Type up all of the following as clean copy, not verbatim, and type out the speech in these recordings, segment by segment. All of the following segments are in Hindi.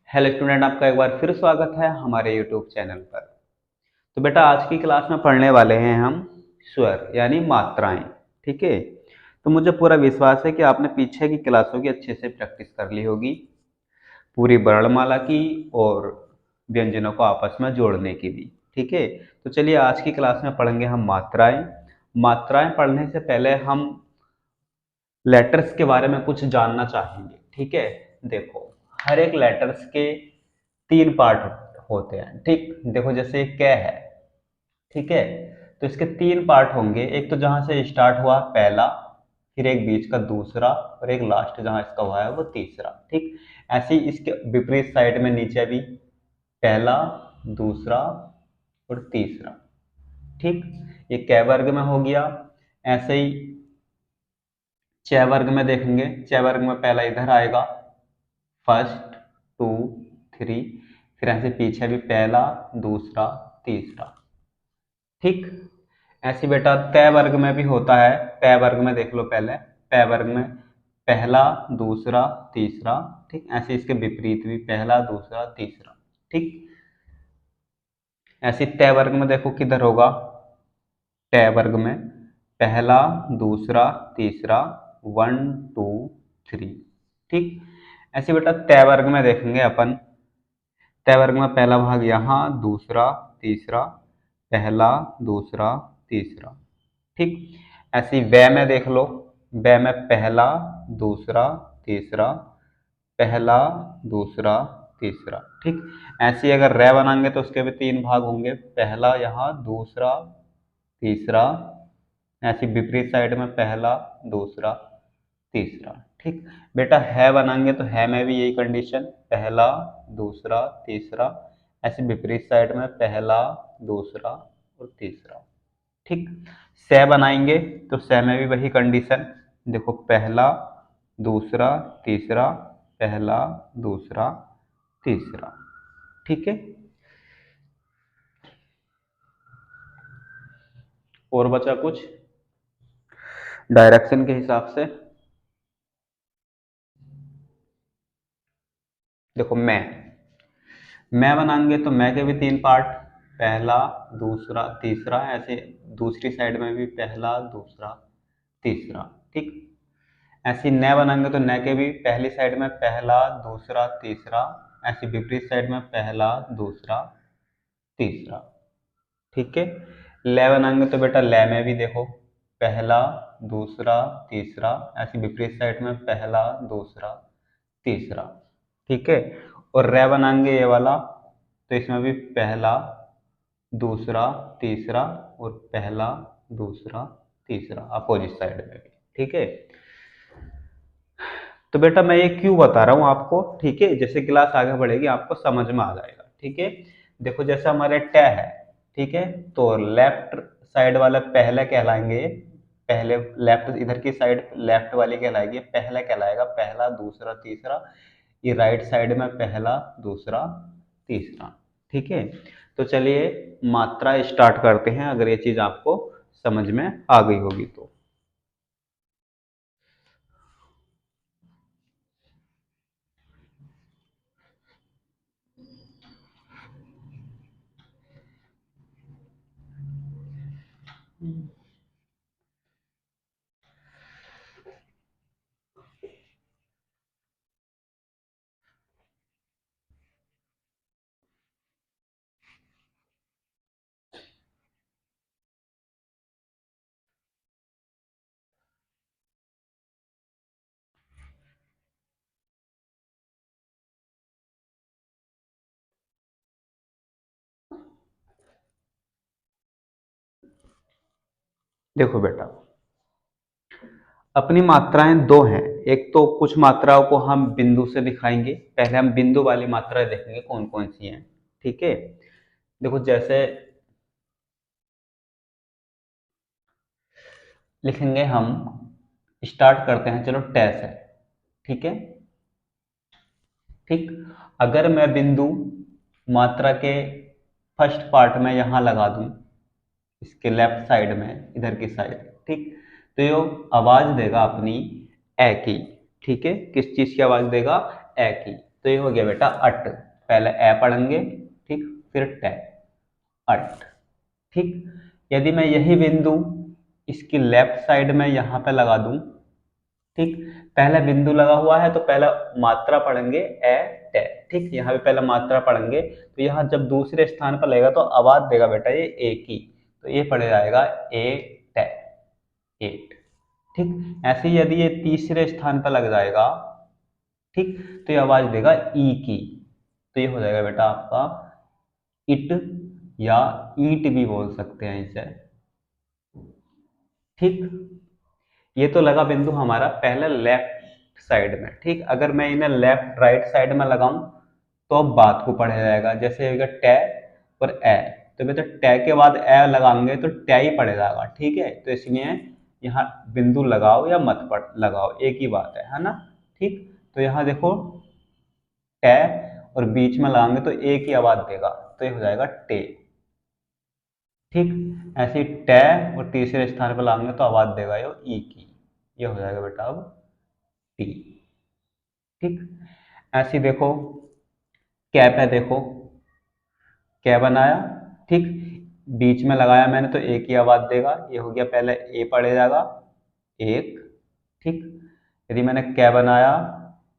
हेलो स्टूडेंट, आपका एक बार फिर स्वागत है हमारे यूट्यूब चैनल पर। तो बेटा आज की क्लास में पढ़ने वाले हैं हम स्वर यानी मात्राएं। ठीक है। तो मुझे पूरा विश्वास है कि आपने पीछे की क्लासों की अच्छे से प्रैक्टिस कर ली होगी, पूरी वर्णमाला की और व्यंजनों को आपस में जोड़ने की भी। ठीक है। तो चलिए आज की क्लास में पढ़ेंगे हम मात्राएं। मात्राएं पढ़ने से पहले हम लेटर्स के बारे में कुछ जानना चाहेंगे। ठीक है। देखो, हर एक लेटर्स के तीन पार्ट होते हैं। ठीक, देखो जैसे क है। ठीक है। तो इसके तीन पार्ट होंगे, एक तो जहां से स्टार्ट हुआ पहला, फिर एक बीच का दूसरा और एक लास्ट जहां इसका हुआ है वो तीसरा। ठीक, ऐसे ही इसके विपरीत साइड में नीचे भी पहला, दूसरा और तीसरा। ठीक, ये क वर्ग में हो गया। ऐसे ही च वर्ग में देखेंगे, च वर्ग में पहला इधर आएगा, फर्स्ट, टू, थ्री, फिर ऐसे पीछे भी पहला, दूसरा, तीसरा। ठीक, ऐसे बेटा तय वर्ग में भी होता है। तय वर्ग में देख लो, पहले तय वर्ग में पहला, दूसरा, तीसरा। ठीक, ऐसे इसके विपरीत भी पहला, दूसरा, तीसरा। ठीक, ऐसे तय वर्ग में देखो किधर होगा, तय वर्ग में पहला, दूसरा, तीसरा, वन, टू, थ्री। ठीक, ऐसे बेटा तय वर्ग में देखेंगे अपन, तय वर्ग में पहला भाग यहाँ, दूसरा, तीसरा, पहला, दूसरा, तीसरा। ठीक, ऐसी व में देख लो, व में पहला, दूसरा, तीसरा, पहला, दूसरा, तीसरा। ठीक, ऐसी अगर र बनाएंगे तो उसके भी तीन भाग होंगे, पहला यहाँ, दूसरा, तीसरा, ऐसी विपरीत साइड में पहला, दूसरा, तीसरा। ठीक, बेटा है बनाएंगे तो है में भी यही कंडीशन, पहला, दूसरा, तीसरा, ऐसे विपरीत साइड में पहला, दूसरा और तीसरा। ठीक, से बनाएंगे तो से में भी वही कंडीशन, देखो पहला, दूसरा, तीसरा, पहला, दूसरा, तीसरा। ठीक है। और बचा कुछ डायरेक्शन के हिसाब से, देखो मैं बनाएंगे तो मैं के भी तीन पार्ट, पहला, दूसरा, तीसरा, ऐसे दूसरी साइड में भी पहला, दूसरा, तीसरा। ठीक, ऐसे न बनाएंगे तो न के भी पहली साइड में पहला, दूसरा, तीसरा, ऐसे विपरीत साइड में पहला, दूसरा, तीसरा। ठीक है। ले बनाएंगे तो बेटा ले में भी देखो पहला, दूसरा, तीसरा, ऐसे विपरीत साइड में पहला, दूसरा, तीसरा। ठीक है। और रे बनाएंगे ये वाला, तो इसमें भी पहला, दूसरा, तीसरा और पहला, दूसरा, तीसरा अपोजिट साइड में भी। ठीक है। तो बेटा मैं ये क्यों बता रहा हूं आपको, ठीक है, जैसे क्लास आगे बढ़ेगी आपको समझ में आ जाएगा। ठीक है। देखो जैसे हमारे ट है, ठीक है, तो लेफ्ट साइड वाला पहले कहलाएंगे, पहले लेफ्ट इधर की साइड लेफ्ट वाली कहलाएगी, पहला कहलाएगा, पहला, दूसरा, तीसरा। ये राइट साइड में पहला, दूसरा, तीसरा। ठीक है। तो चलिए मात्रा स्टार्ट करते हैं, अगर ये चीज आपको समझ में आ गई होगी तो। देखो बेटा, अपनी मात्राएं दो हैं। एक तो कुछ मात्राओं को हम बिंदु से दिखाएंगे, पहले हम बिंदु वाली मात्राएं देखेंगे कौन कौन सी हैं। ठीक है। देखो जैसे लिखेंगे हम, स्टार्ट करते हैं, चलो टे से। ठीक है। ठीक, अगर मैं बिंदु मात्रा के फर्स्ट पार्ट में यहां लगा दूं, इसके लेफ्ट साइड में, इधर की साइड, ठीक, तो ये आवाज देगा अपनी ए की। ठीक है, किस चीज की आवाज देगा, ए की। तो ये हो गया बेटा अट, पहले ए पढ़ेंगे, ठीक, फिर टे, अट, ठीक। यदि मैं यही बिंदु इसकी लेफ्ट साइड में यहाँ पे लगा दूं, ठीक, पहला बिंदु लगा हुआ है तो पहला मात्रा पढ़ेंगे ए टे, ठीक, यहाँ पे पहला मात्रा पढ़ेंगे, तो यहाँ जब दूसरे स्थान पर लगेगा तो आवाज देगा बेटा ये ए की, तो ये पढ़ जाएगा ए टे, एट, ठीक। ऐसे ही यदि ये तीसरे स्थान पर लग जाएगा, ठीक, तो ये आवाज देगा ई की, तो ये हो जाएगा बेटा आपका इट, या ईट भी बोल सकते हैं इसे, ठीक। ये तो लगा बिंदु हमारा पहले लेफ्ट साइड में, ठीक। अगर मैं इन्हें लेफ्ट राइट साइड में लगाऊं तो अब बात को पढ़ा जाएगा, जैसे होगा टे और ए, तो बेटा टे के बाद ए लगाएंगे तो टे ही पढ़ जाएगा, ठीक है। तो इसलिए यहाँ बिंदु लगाओ या मत पढ़ लगाओ, एक ही बात है ना, ठीक। तो यहाँ देखो टे और बीच में लगाएंगे तो एक ही आवाज देगा, तो ये हो जाएगा टे, ठीक। ऐसे ही टे और तीसरे स्थान पर लाएंगे तो आवाज देगा ये ई की, ये हो जाएगा बेटा अब टी, ठीक। ऐसे ही देखो कैप है, देखो क्या बनाया, ठीक, बीच में लगाया मैंने तो एक ही आवाज देगा, ये हो गया पहले ए पढ़े जाएगा एक, ठीक। यदि मैंने कै बनाया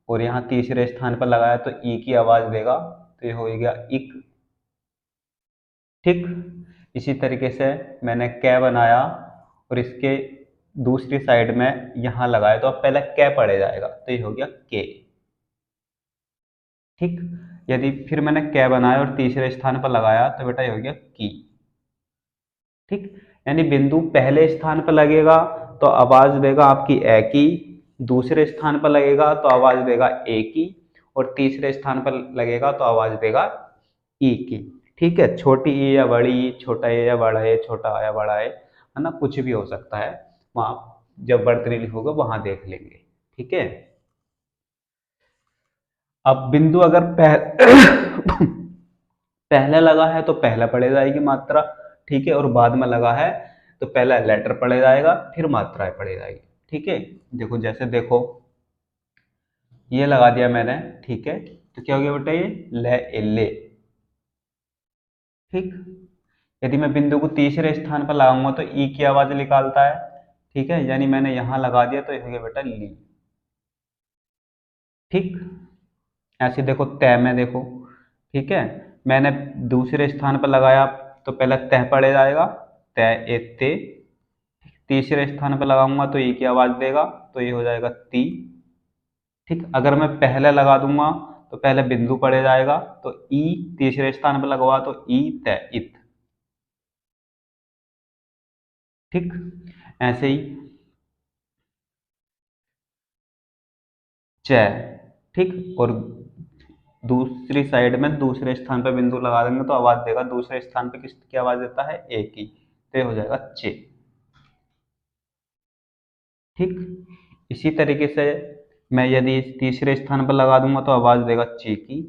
और यहाँ तीसरे स्थान पर लगाया तो ई की आवाज देगा, तो ये हो गया इक, ठीक। इसी तरीके से मैंने कै बनाया और इसके दूसरी साइड में यहाँ लगाया तो अब पहले कै पढ़े जाएगा, तो ये हो गया के, ठीक। यदि फिर मैंने कै बनाया और तीसरे स्थान पर लगाया तो बेटा ये हो गया की, ठीक। यानी बिंदु पहले स्थान पर लगेगा तो आवाज देगा आपकी ए की, दूसरे स्थान पर लगेगा तो आवाज देगा ए की, और तीसरे स्थान पर लगेगा तो आवाज देगा ई की, ठीक है। छोटी ई या बड़ी ई, छोटा ए या बड़ा ए, छोटा आ या बड़ा ए, है ना, कुछ भी हो सकता है, वहां जब वर्तनी लिखोगे वहां देख लेंगे, ठीक है। अब बिंदु अगर पहले लगा है तो पहले पढ़े जाएगी मात्रा, ठीक है, और बाद में लगा है तो पहला लेटर पढ़े जाएगा फिर मात्राएं पढ़ी जाएगी, ठीक है। देखो जैसे देखो ये लगा दिया मैंने, ठीक है, तो क्या हो गया बेटा ये ले ए, ले, ठीक। यदि मैं बिंदु को तीसरे स्थान पर लगाऊंगा तो ई की आवाज निकालता है, ठीक है, यानी मैंने यहां लगा दिया तो ये हो गया बेटा ली, ठीक। ऐसे देखो तय में देखो, ठीक है, मैंने दूसरे स्थान पर लगाया तो पहले तह पढ़े जाएगा, तय ए ते, तीसरे स्थान पर लगाऊंगा तो ई की आवाज देगा तो ये हो जाएगा ती, ठीक। अगर मैं पहले लगा दूंगा तो पहले बिंदु पढ़े जाएगा तो ई, तीसरे स्थान पर लगवा तो ई तय इत, ठीक। ऐसे ही च, ठीक, और दूसरी साइड में दूसरे स्थान पर बिंदु लगा देंगे तो आवाज देगा, दूसरे स्थान पे किसकी आवाज देता है ए की, तो ये हो जाएगा चे, ठीक। इसी तरीके से मैं यदि तीसरे स्थान पर लगा दूंगा तो आवाज देगा चे की,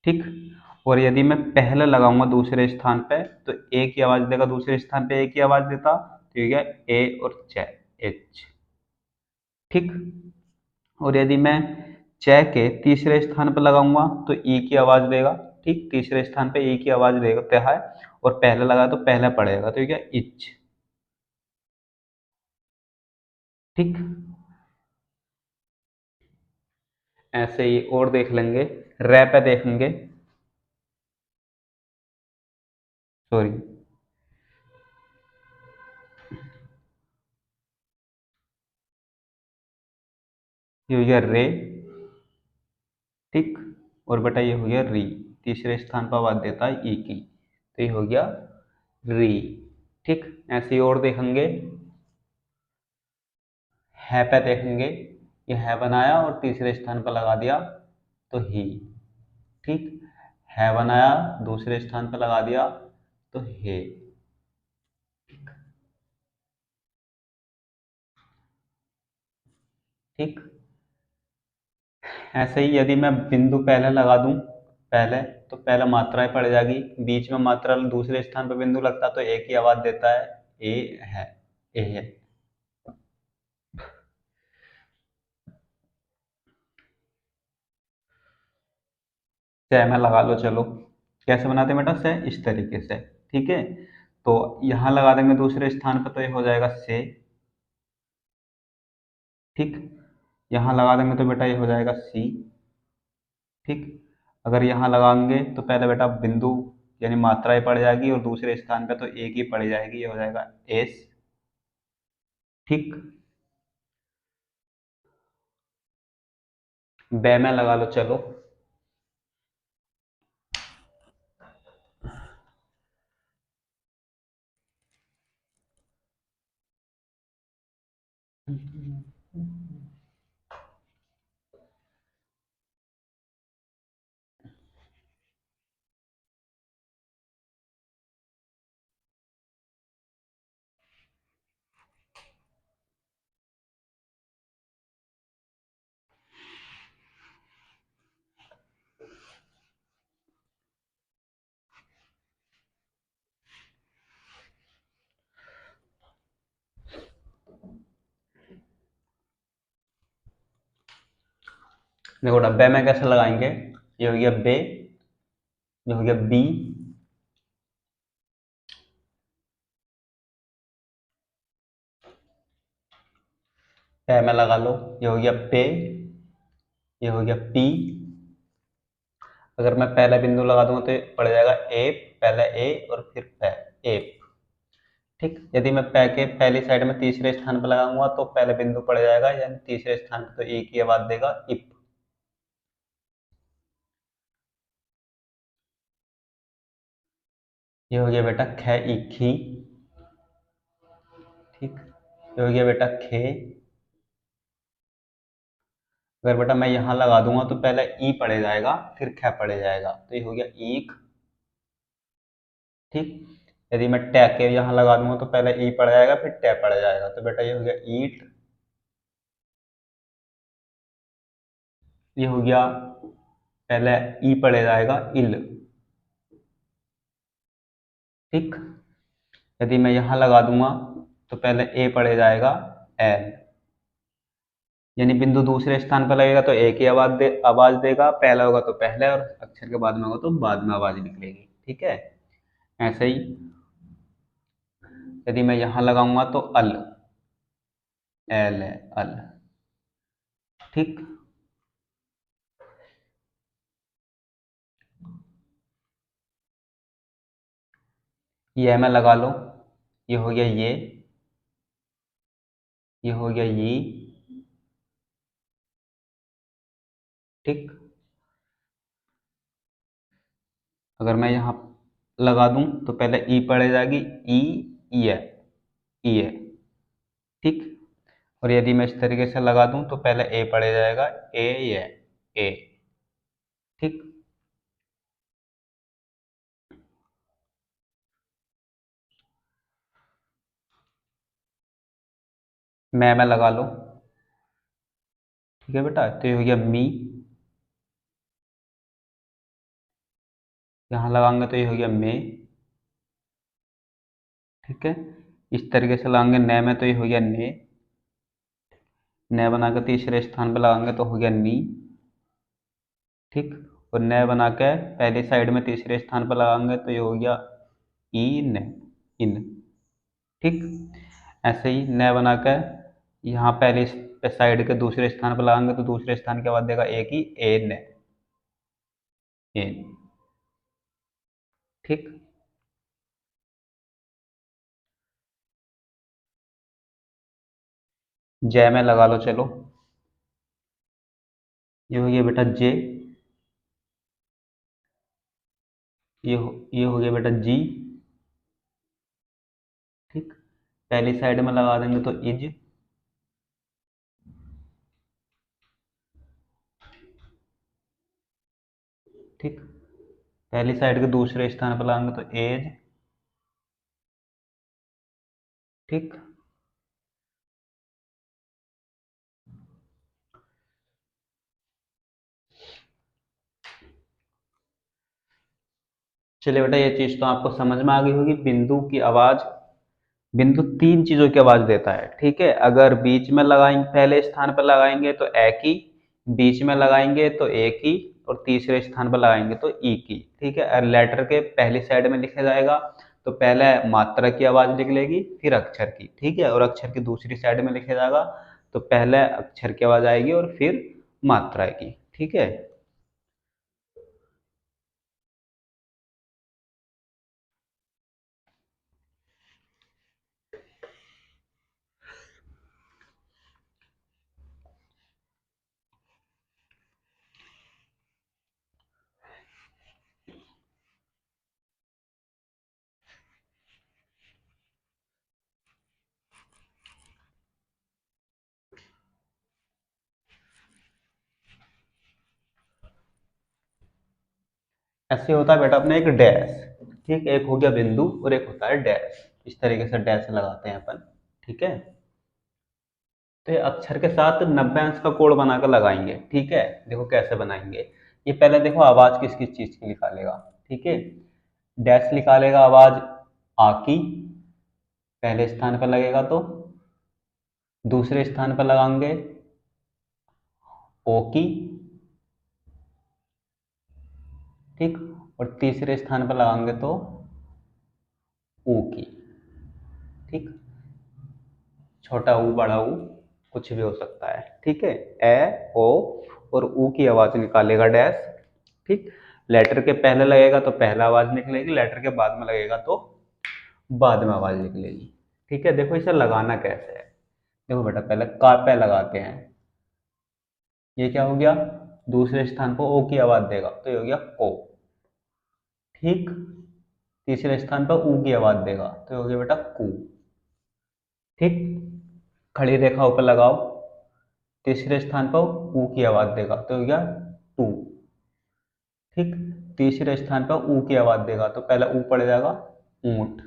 ठीक। और यदि मैं पहले लगाऊंगा दूसरे स्थान पे तो ए की आवाज देगा, दूसरे स्थान पे ए की आवाज देता तो ये गया ए और च, एच, ठीक। और यदि मैं च के तीसरे स्थान पर लगाऊंगा तो ई की आवाज देगा, ठीक, तीसरे स्थान पे ई की आवाज देता है, और पहले लगा तो पहले पड़ेगा तो ये क्या इच, ठीक। ऐसे ही और देख लेंगे, रै पे देखेंगे, सॉरी, ये हो गया रे, ठीक। और बेटा ये हो गया री, तीसरे स्थान पर आवाज देता है ई की, तो ये हो गया री, ठीक। ऐसे ही और देखेंगे, है पे देखेंगे, ये है बनाया और तीसरे स्थान पर लगा दिया तो ही, ठीक। है बनाया दूसरे स्थान पर लगा दिया तो हे, ठीक। ऐसे ही यदि मैं बिंदु पहले लगा दूं, पहले तो पहले मात्राएं पड़ जाएगी, बीच में मात्रा दूसरे स्थान पर बिंदु लगता तो एक ही आवाज देता है ए है, ए है, से में लगा लो। चलो कैसे बनाते हैं बेटा, से इस तरीके से, ठीक है। तो यहाँ लगा देंगे दूसरे स्थान पर, तो ये हो जाएगा से, ठीक। यहाँ लगा देंगे तो बेटा ये हो जाएगा सी, ठीक। अगर यहाँ लगाएंगे तो पहले बेटा बिंदु यानी मात्राएं पड़ जाएगी, और दूसरे स्थान पे तो एक ही पड़ जाएगी, ये हो जाएगा एस, ठीक। बे में लगा लो। चलो देखो डब्बे में कैसे लगाएंगे, ये हो गया बे, ये हो गया बी, पे में लगा लो, ये हो गया पे, ये हो गया पी। अगर मैं पहला बिंदु लगा दूंगा तो ये पड़ जाएगा ए, पहले ए और फिर पे, ए, ठीक। यदि मैं पै के पहली साइड में तीसरे स्थान पर लगाऊंगा तो पहले बिंदु पड़ जाएगा, यानी तीसरे स्थान पर तो एक ही आवाज देगा, इप। ये हो गया बेटा खे, इखी, ठीक। ये हो गया बेटा खे। अगर बेटा मैं यहाँ लगा दूंगा तो पहले ई पड़े जाएगा, फिर खे पड़े जाएगा, तो ये हो गया ईख, ठीक। यदि मैं टे के यहाँ लगा दूंगा तो पहले ई पड़ जाएगा, फिर टे पड़ जाएगा, तो बेटा ये हो गया ईट। ये हो गया पहले ई पड़े जाएगा, इल, ठीक। यदि मैं यहाँ लगा दूंगा तो पहले ए पड़े जाएगा, एल, यानी बिंदु दूसरे स्थान पर लगेगा तो एक ही आवाज देगा, पहला होगा तो पहले, और अक्षर के बाद में होगा तो बाद में आवाज निकलेगी, ठीक है। ऐसे ही यदि मैं यहाँ लगाऊंगा तो अल, एल है अल, ठीक। ये में लगा लो, ये हो गया ये हो गया ये, ठीक। अगर मैं यहाँ लगा दूं तो पहले ई पड़े जाएगी, ई, ई है, ई है, ठीक। और यदि मैं इस तरीके से लगा दूं तो पहले ए पड़े जाएगा, ए है, ए, ठीक। मैं लगा लो, ठीक है बेटा। तो ये हो गया मी, यहाँ लगाएंगे तो ये हो गया मे, ठीक है। इस तरीके से लगाएंगे ने में तो ये हो गया ने, ने बना के तीसरे स्थान पर लगाएंगे तो हो गया नी, ठीक। और ने बना के पहली साइड में तीसरे स्थान पर लगाएंगे तो ये हो गया इन, इन, ठीक। ऐसे ही ने बना के यहाँ पहले साइड के दूसरे स्थान पर लगाएंगे तो दूसरे स्थान के बाद देगा एक ही, एन, एन, ठीक। जय में लगा लो। चलो ये हो गया बेटा जे, ये हो गया बेटा जी, ठीक। पहली साइड में लगा देंगे तो इज, ठीक। पहली साइड के दूसरे स्थान पर लगाएंगे तो एज, ठीक। चलिए बेटा ये चीज तो आपको समझ में आ गई होगी। बिंदु की आवाज, बिंदु तीन चीजों की आवाज देता है, ठीक है। अगर बीच में लगाएंगे, पहले स्थान पर लगाएंगे तो एक ही, बीच में लगाएंगे तो एक ही, और तीसरे स्थान पर लगाएंगे तो ई की। ठीक है, और लेटर के पहली साइड में लिखा जाएगा तो पहले मात्रा की आवाज निकलेगी फिर अक्षर की। ठीक है, और अक्षर की दूसरी साइड में लिखा जाएगा तो पहले अक्षर की आवाज आएगी और फिर मात्रा की। ठीक है, ऐसे होता है बेटा अपने एक डैश। ठीक, एक हो गया बिंदु और एक होता है डैश। इस तरीके से डैश लगाते हैं अपन। ठीक है, तो ये अक्षर के साथ 90 अंश का कोण बनाकर लगाएंगे। ठीक है, देखो कैसे बनाएंगे। ये पहले देखो आवाज किस किस चीज की निकालेगा। ठीक है, डैश निकालेगा आवाज आ की, पहले स्थान पर लगेगा तो। दूसरे स्थान पर लगाएंगे ओ की। ठीक, और तीसरे स्थान पर लगाएंगे तो ऊ की। ठीक, छोटा ऊ बड़ा ऊ कुछ भी हो सकता है। ठीक है, ए ओ और ऊ की आवाज निकालेगा डैश। ठीक, लेटर के पहले लगेगा तो पहला आवाज निकलेगी, लेटर के बाद में लगेगा तो बाद में आवाज निकलेगी। ठीक है, देखो इसे लगाना कैसे है। देखो बेटा पहले का पे लगाते हैं। ये क्या हो गया, दूसरे स्थान पर ओ की आवाज देगा तो ये हो गया को। ठीक, तीसरे स्थान पर ऊ की आवाज देगा तो ये हो गया बेटा कू। ठीक, खड़ी रेखा ऊपर लगाओ, तीसरे स्थान पर ऊ की आवाज देगा तो हो गया टू। ठीक, तीसरे स्थान पर ऊ की आवाज देगा तो पहला ऊ पड़ जाएगा ऊंट।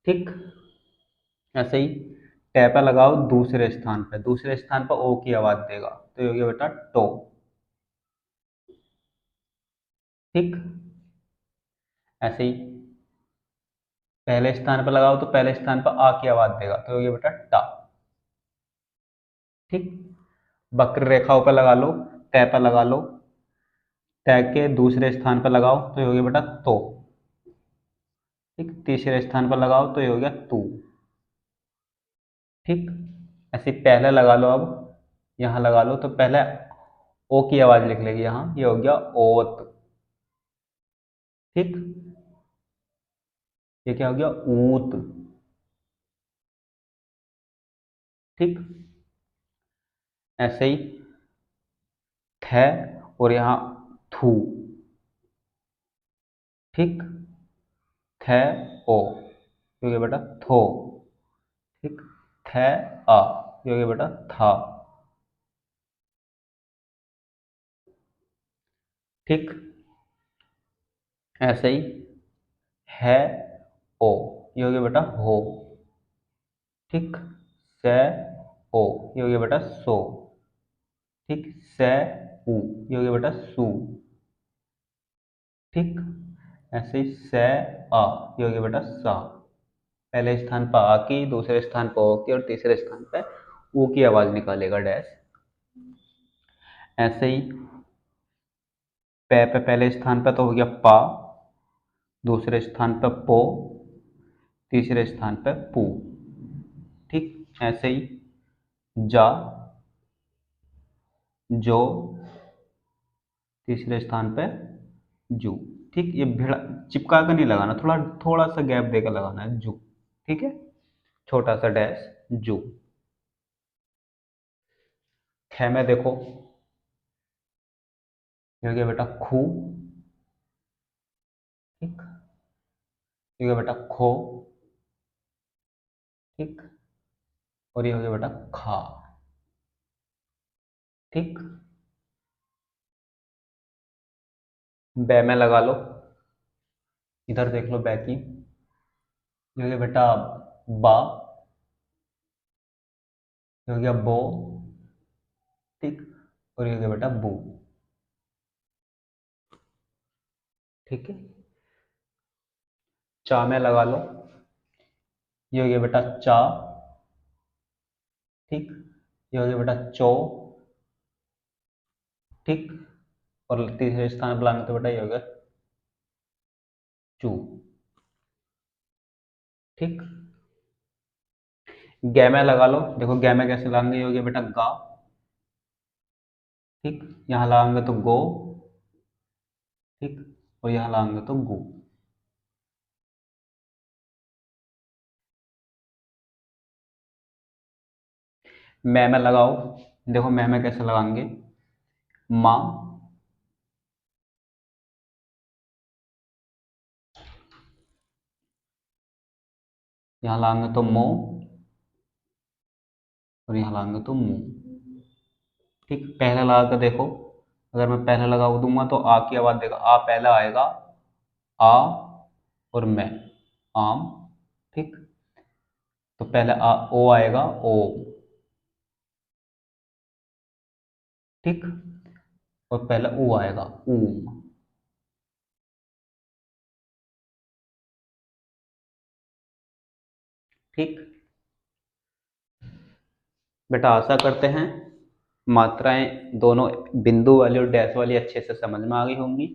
ठीक, ऐसे ही टैपा लगाओ दूसरे स्थान पर ओ की आवाज देगा तो ये हो गया बेटा टो। ठीक, ऐसे ही पहले स्थान पर लगाओ तो पहले स्थान पर आ की आवाज देगा तो ये हो गया बेटा टा। ठीक, वक्र रेखाओं पर लगा लो, तय पर लगा लो, तय के दूसरे स्थान पर लगाओ तो ये हो गया बेटा तो। ठीक, तीसरे स्थान पर लगाओ तो ये हो गया तू। ठीक, ऐसे पहले लगा लो, अब यहाँ लगा लो तो पहले ओ की आवाज लिख लेगी यहाँ, ये हो गया ओत। ठीक, ये क्या हो गया ऊत। ठीक, ऐसे ही थ और यहाँ थू। ठीक, थ ओ ये हो गया बेटा थो। ठीक, थ आ ये हो गया बेटा था। ठीक, ऐसे ही है ओ ये हो गया बेटा हो। ठीक, से ओ ये हो गया बेटा सो। ठीक, से ऊ ये हो गया बेटा सू। ठीक, ऐसे ही से आ ये हो गया बेटा सा। पहले स्थान पर आ की, दूसरे स्थान पर ओ की और तीसरे स्थान पर ऊ की आवाज निकालेगा डैश। ऐसे ही पे पहले स्थान पर तो हो गया पा, दूसरे स्थान पर पो, तीसरे स्थान पर पू। ठीक, ऐसे ही जा, जो, तीसरे स्थान पे जू। ठीक, ये भिड़ा चिपका कर नहीं लगाना, थोड़ा थोड़ा सा गैप देकर लगाना है जू। ठीक है, छोटा सा डैश जू। ख में देखो ये हो गया बेटा खू। ठीक, ये हो गया बेटा खो। ठीक, और ये हो गया बेटा खा। ठीक, बै में लगा लो, इधर देख लो बै की। ये हो गया बेटा बा, ये हो गया बो। ठीक, और ये हो गया बेटा बू। ठीक है, चा में लगा लो, ये हो गया बेटा चा। ठीक, ये हो गया बेटा चो। ठीक। और तीसरे स्थान पर लाएंगे तो बेटा ये होगा चू। ठीक। गे में लगा लो, देखो गे में कैसे लाएंगे, ये हो गया बेटा गा। ठीक। यहाँ लगाएंगे तो गो। ठीक। और यहाँ लगाएंगे तो गु। मैं में लगाओ, देखो मैं में कैसे लगाएंगे, माँ। यहाँ लाएंगे तो मो। और यहाँ लाएंगे तो मु। ठीक। पहले लगा कर देखो, अगर मैं पहले लगा दूंगा तो आ की आवाज देगा, आ पहला आएगा, आ। और मैं, आम। ठीक। तो पहले आ ओ आएगा, ओ। ठीक। और पहले ऊ आएगा, ऊम। ठीक। बेटा आशा करते हैं मात्राएं दोनों बिंदु वाली और डैश वाली अच्छे से समझ में आ गई होंगी।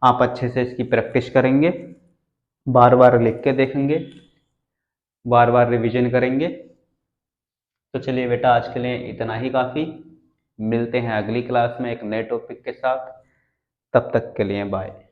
आप अच्छे से इसकी प्रैक्टिस करेंगे, बार बार लिख के देखेंगे, बार बार रिवीजन करेंगे। तो चलिए बेटा आज के लिए इतना ही काफ़ी। मिलते हैं अगली क्लास में एक नए टॉपिक के साथ। तब तक के लिए बाय।